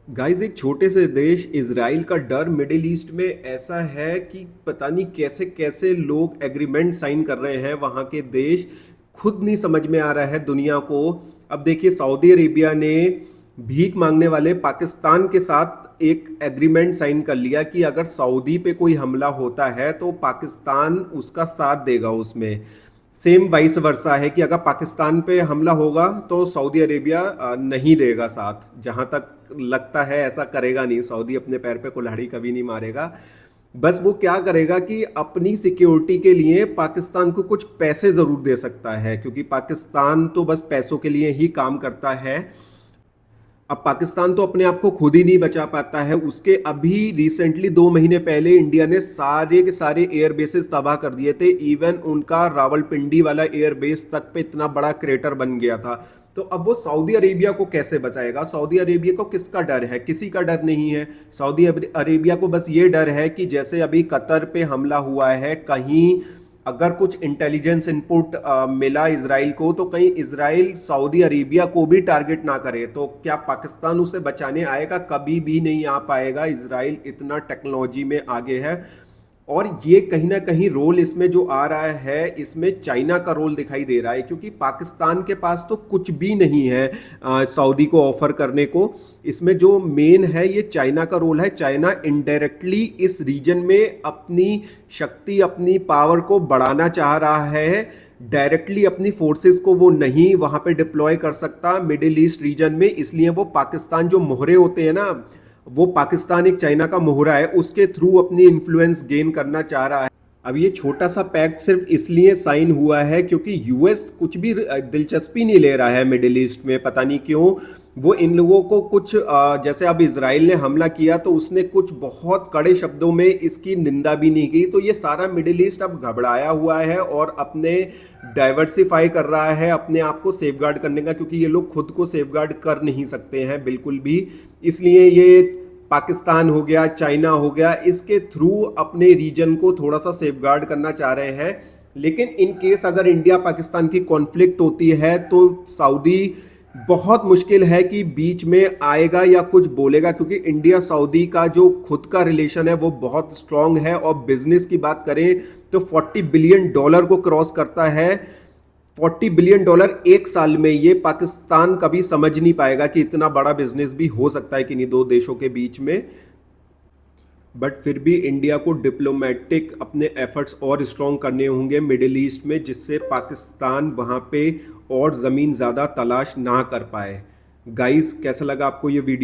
Guys, एक छोटे से देश इजराइल का डर मिडिल ईस्ट में ऐसा है कि पता नहीं कैसे कैसे लोग एग्रीमेंट साइन कर रहे हैं। वहां के देश खुद नहीं समझ में आ रहा है दुनिया को। अब देखिए, सऊदी अरेबिया ने भीख मांगने वाले पाकिस्तान के साथ एक एग्रीमेंट साइन कर लिया कि अगर सऊदी पे कोई हमला होता है तो पाकिस्तान उसका साथ देगा उसमें। सेम वाइस वर्सा है कि अगर पाकिस्तान पे हमला होगा तो सऊदी अरेबिया नहीं देगा साथ। जहां तक लगता है ऐसा करेगा नहीं, सऊदी अपने पैर पे कुल्हाड़ी कभी नहीं मारेगा। बस वो क्या करेगा कि अपनी सिक्योरिटी के लिए पाकिस्तान को कुछ पैसे जरूर दे सकता है, क्योंकि पाकिस्तान तो बस पैसों के लिए ही काम करता है। अब पाकिस्तान तो अपने आप को खुद ही नहीं बचा पाता है। उसके अभी रिसेंटली 2 महीने पहले इंडिया ने सारे के सारे एयर बेसेस तबाह कर दिए थे। इवन उनका रावलपिंडी वाला एयर बेस तक पे इतना बड़ा क्रेटर बन गया था। तो अब वो सऊदी अरेबिया को कैसे बचाएगा? सऊदी अरेबिया को किसका डर है? किसी का डर नहीं है। सऊदी अरेबिया को बस ये डर है कि जैसे अभी कतर पे हमला हुआ है, कहीं अगर कुछ इंटेलिजेंस इनपुट मिला इसराइल को तो कहीं इसराइल सऊदी अरेबिया को भी टारगेट ना करे तो क्या पाकिस्तान उसे बचाने आएगा? कभी भी नहीं आ पाएगा। इसराइल इतना टेक्नोलॉजी में आगे है। और ये कहीं ना कहीं रोल इसमें जो आ रहा है, इसमें चाइना का रोल दिखाई दे रहा है, क्योंकि पाकिस्तान के पास तो कुछ भी नहीं है सऊदी को ऑफर करने को। इसमें जो मेन है ये चाइना का रोल है। चाइना इनडायरेक्टली इस रीजन में अपनी शक्ति, अपनी पावर को बढ़ाना चाह रहा है। डायरेक्टली अपनी फोर्सेस को वो नहीं वहां पे डिप्लॉय कर सकता मिडिल ईस्ट रीजन में, इसलिए वो पाकिस्तान जो मोहरे होते हैं ना, वो पाकिस्तान एक चाइना का मोहरा है, उसके थ्रू अपनी इन्फ्लुएंस गेन करना चाह रहा है। अब ये छोटा सा पैक्ट सिर्फ इसलिए साइन हुआ है क्योंकि यूएस कुछ भी दिलचस्पी नहीं ले रहा है मिडिल ईस्ट में, पता नहीं क्यों। वो इन लोगों को कुछ जैसे अब इसराइल ने हमला किया तो उसने कुछ बहुत कड़े शब्दों में इसकी निंदा भी नहीं की। तो ये सारा मिडिल ईस्ट अब घबराया हुआ है और अपने डाइवर्सिफाई कर रहा है अपने आप को सेफगार्ड करने का, क्योंकि ये लोग खुद को सेफगार्ड कर नहीं सकते हैं बिल्कुल भी। इसलिए ये पाकिस्तान हो गया, चाइना हो गया, इसके थ्रू अपने रीजन को थोड़ा सा सेफगार्ड करना चाह रहे हैं। लेकिन इन केस अगर इंडिया पाकिस्तान की कॉन्फ्लिक्ट होती है तो सऊदी बहुत मुश्किल है कि बीच में आएगा या कुछ बोलेगा, क्योंकि इंडिया सऊदी का जो खुद का रिलेशन है वो बहुत स्ट्रांग है। और बिजनेस की बात करें तो $40 बिलियन को क्रॉस करता है। $40 बिलियन एक साल में, ये पाकिस्तान कभी समझ नहीं पाएगा कि इतना बड़ा बिजनेस भी हो सकता है कि नहीं दो देशों के बीच में। बट फिर भी इंडिया को डिप्लोमेटिक अपने एफर्ट्स और स्ट्रॉन्ग करने होंगे मिडिल ईस्ट में, जिससे पाकिस्तान वहां पे और ज़मीन ज़्यादा तलाश ना कर पाए। गाइस, कैसा लगा आपको ये वीडियो?